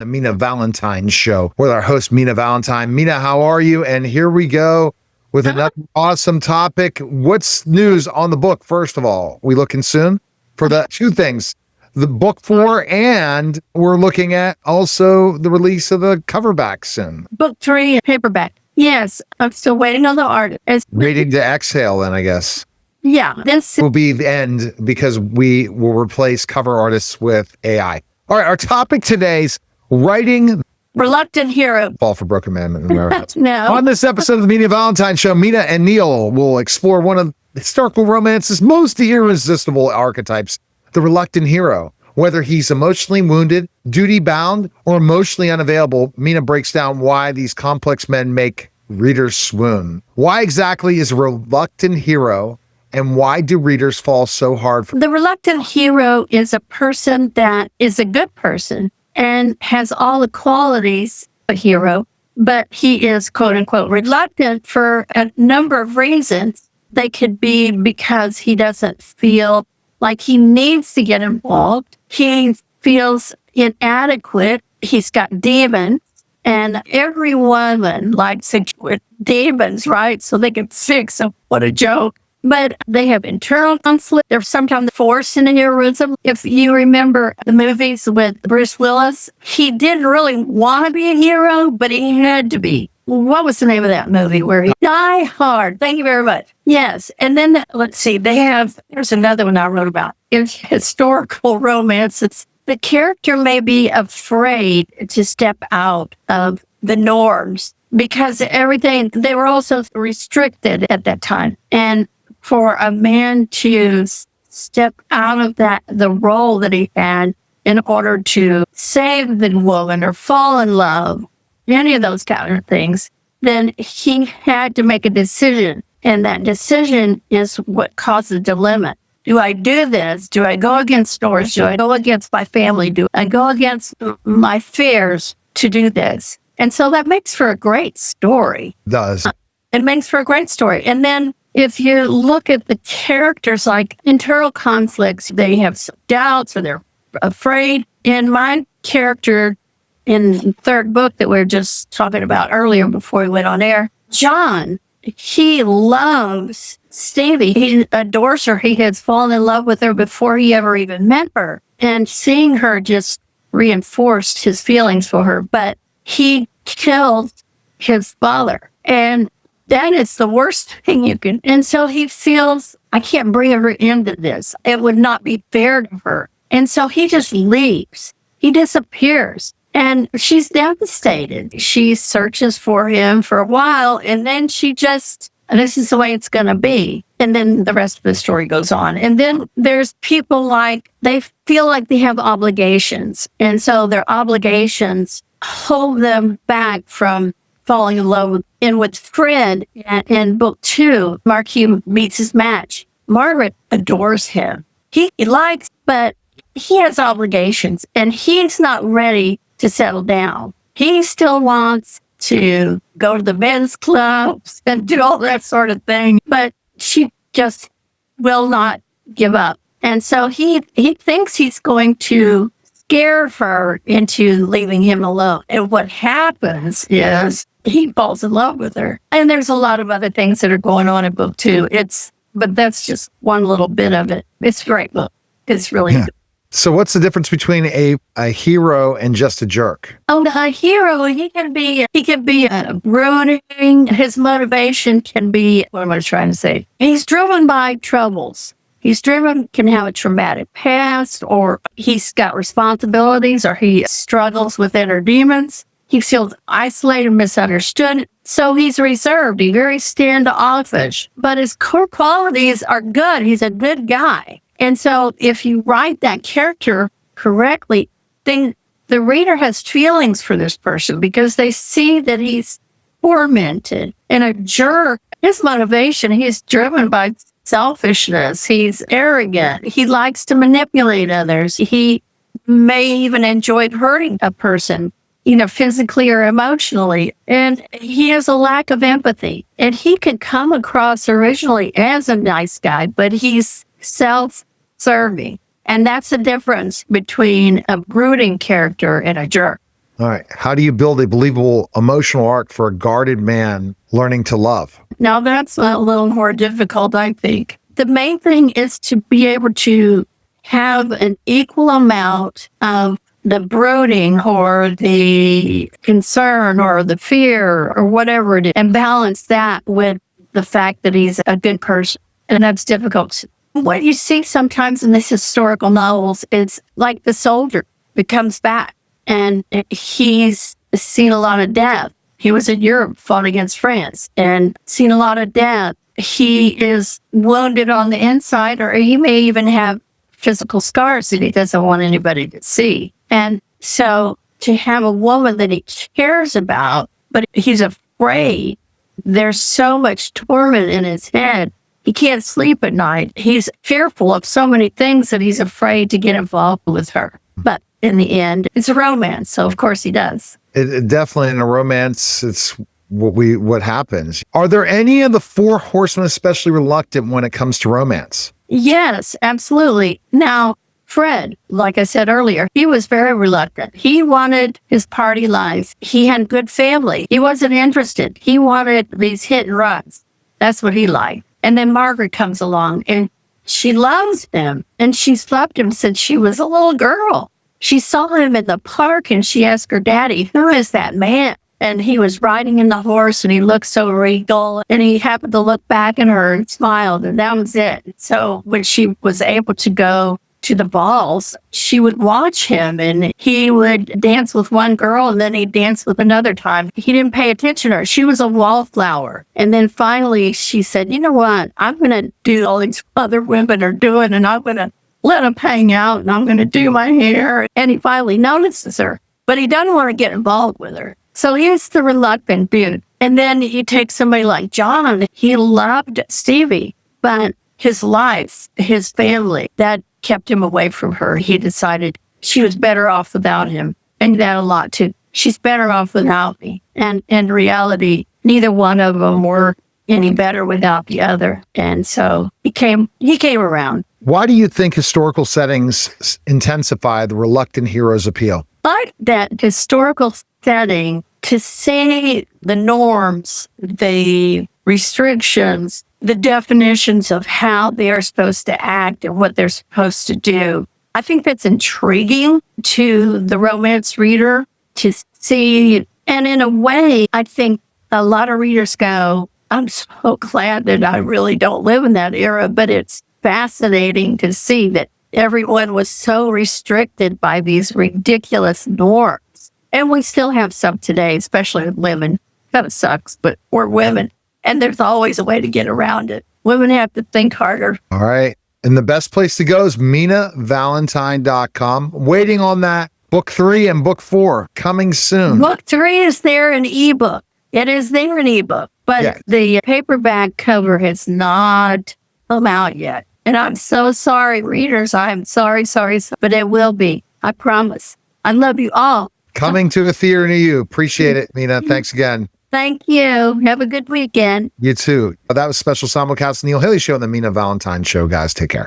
The Mina Valentin Show with our host, Mina Valentin. Mina, how are you? And here we go with another awesome topic. What's news on the book, first of all? We looking soon for the two things, the book 4, and we're looking at also the release of the coverback soon. Book 3, paperback. Yes, I'm still waiting on the artist. Waiting to exhale, then, I guess. Yeah, this will be the end because we will replace cover artists with AI. All right, our topic today's writing reluctant hero. Fall for broken man in America. No. On this episode of the Mina Valentin Show, Mina and Neil will explore one of historical romance's most irresistible archetypes, the reluctant hero. Whether he's emotionally wounded, duty-bound, or emotionally unavailable, Mina breaks down why these complex men make readers swoon. Why exactly is a reluctant hero, and why do readers fall so hard for the reluctant hero is a person that is a good person and has all the qualities of a hero, but he is, quote unquote, reluctant for a number of reasons. They could be because he doesn't feel like he needs to get involved. He feels inadequate. He's got demons, and every woman likes it with demons, right? So they can fix them. What a joke. But they have internal conflict. They're sometimes forced into heroism. If you remember the movies with Bruce Willis, he didn't really want to be a hero, but he had to be. What was the name of that movie where he Die Hard? Thank you very much. Yes. And then let's see, there's another one I wrote about. In historical romance, the character may be afraid to step out of the norms because they were also restricted at that time. And for a man to step out of the role that he had in order to save the woman or fall in love, any of those kind of things, then he had to make a decision. And that decision is what caused the dilemma. Do I do this? Do I go against norms? Do I go against my family? Do I go against my fears to do this? And so that makes for a great story. It does. It makes for a great story. And then if you look at the characters, like internal conflicts, they have some doubts or they're afraid. In my character in the third book that we were just talking about earlier before we went on air, John, he loves Stevie. He adores her. He has fallen in love with her before he ever even met her. And seeing her just reinforced his feelings for her. But he killed his father. And that is the worst thing you can. And so he feels, I can't bring her into this. It would not be fair to her. And so he just leaves. He disappears. And she's devastated. She searches for him for a while, and then this is the way it's going to be. And then the rest of the story goes on. And then there's people like, they feel like they have obligations. And so their obligations hold them back from falling in love with Fred. In book 2, Marquis meets his match. Margaret adores him. He likes, but he has obligations, and he's not ready to settle down. He still wants to go to the men's clubs and do all that sort of thing, but she just will not give up. And so he thinks he's going to scare her into leaving him alone. And what happens is he falls in love with her. And there's a lot of other things that are going on in book 2. But that's just one little bit of it. It's a great book. It's really good. So what's the difference between a hero and just a jerk? Oh, a hero, he can be brooding. His motivation can be, what am I trying to say? He's driven by troubles. Can have a traumatic past, or he's got responsibilities, or he struggles with inner demons. He feels isolated, misunderstood. So he's reserved. He's very standoffish. But his core qualities are good. He's a good guy. And so if you write that character correctly, then the reader has feelings for this person because they see that he's tormented. And a jerk, his motivation, he's driven by selfishness. He's arrogant. He likes to manipulate others. He may even enjoy hurting a person, physically or emotionally. And he has a lack of empathy. And he can come across originally as a nice guy, but he's self-serving. And that's the difference between a brooding character and a jerk. All right. How do you build a believable emotional arc for a guarded man learning to love? Now, that's a little more difficult, I think. The main thing is to be able to have an equal amount of the brooding or the concern or the fear or whatever it is, and balance that with the fact that he's a good person. And that's difficult. What you see sometimes in these historical novels is like the soldier that comes back and he's seen a lot of death. He was in Europe, fought against France, and seen a lot of death. He is wounded on the inside, or he may even have physical scars that he doesn't want anybody to see. And so to have a woman that he cares about, but he's afraid, there's so much torment in his head. He can't sleep at night. He's fearful of so many things that he's afraid to get involved with her. But in the end, it's a romance. So of course he does. It definitely in a romance, it's what happens. Are there any of the four horsemen especially reluctant when it comes to romance? Yes, absolutely. Now, Fred, like I said earlier, he was very reluctant. He wanted his party life. He had good family. He wasn't interested. He wanted these hit and runs. That's what he liked. And then Margaret comes along and she loves him. And she's loved him since she was a little girl. She saw him in the park and she asked her daddy, who is that man? And he was riding in the horse and he looked so regal. And he happened to look back at her and smiled, and that was it. So when she was able to go to the balls, she would watch him and he would dance with one girl and then he'd dance with another time. He didn't pay attention to her. She was a wallflower. And then finally she said, you know what? I'm going to do all these other women are doing, and I'm going to let them hang out, and I'm going to do my hair. And he finally notices her, but he doesn't want to get involved with her. So he's the reluctant dude. And then you take somebody like John. He loved Stevie, but his life, his family, that kept him away from her. He decided she was better off without him. And that a lot too. She's better off without me. And in reality, neither one of them were any better without the other. And so he came around. Why do you think historical settings intensify the reluctant hero's appeal? Like that historical setting, to see the norms, the restrictions, the definitions of how they're supposed to act and what they're supposed to do. I think that's intriguing to the romance reader to see. And in a way, I think a lot of readers go, I'm so glad that I really don't live in that era, but it's fascinating to see that everyone was so restricted by these ridiculous norms. And we still have some today, especially with women. Kind of sucks, but we're women. And there's always a way to get around it. Women have to think harder. All right. And the best place to go is MinaValentine.com. Waiting on that. Book 3 and book 4 coming soon. Book 3 is there in ebook. It is there in ebook. But the paperback cover has not come out yet. And I'm so sorry, readers. I'm sorry, but it will be. I promise. I love you all. Coming to a theater near you. Appreciate it, Mina. Thanks again. Thank you. Have a good weekend. You too. That was special simulcast Neil Haley Show on the Mina Valentin Show, guys. Take care.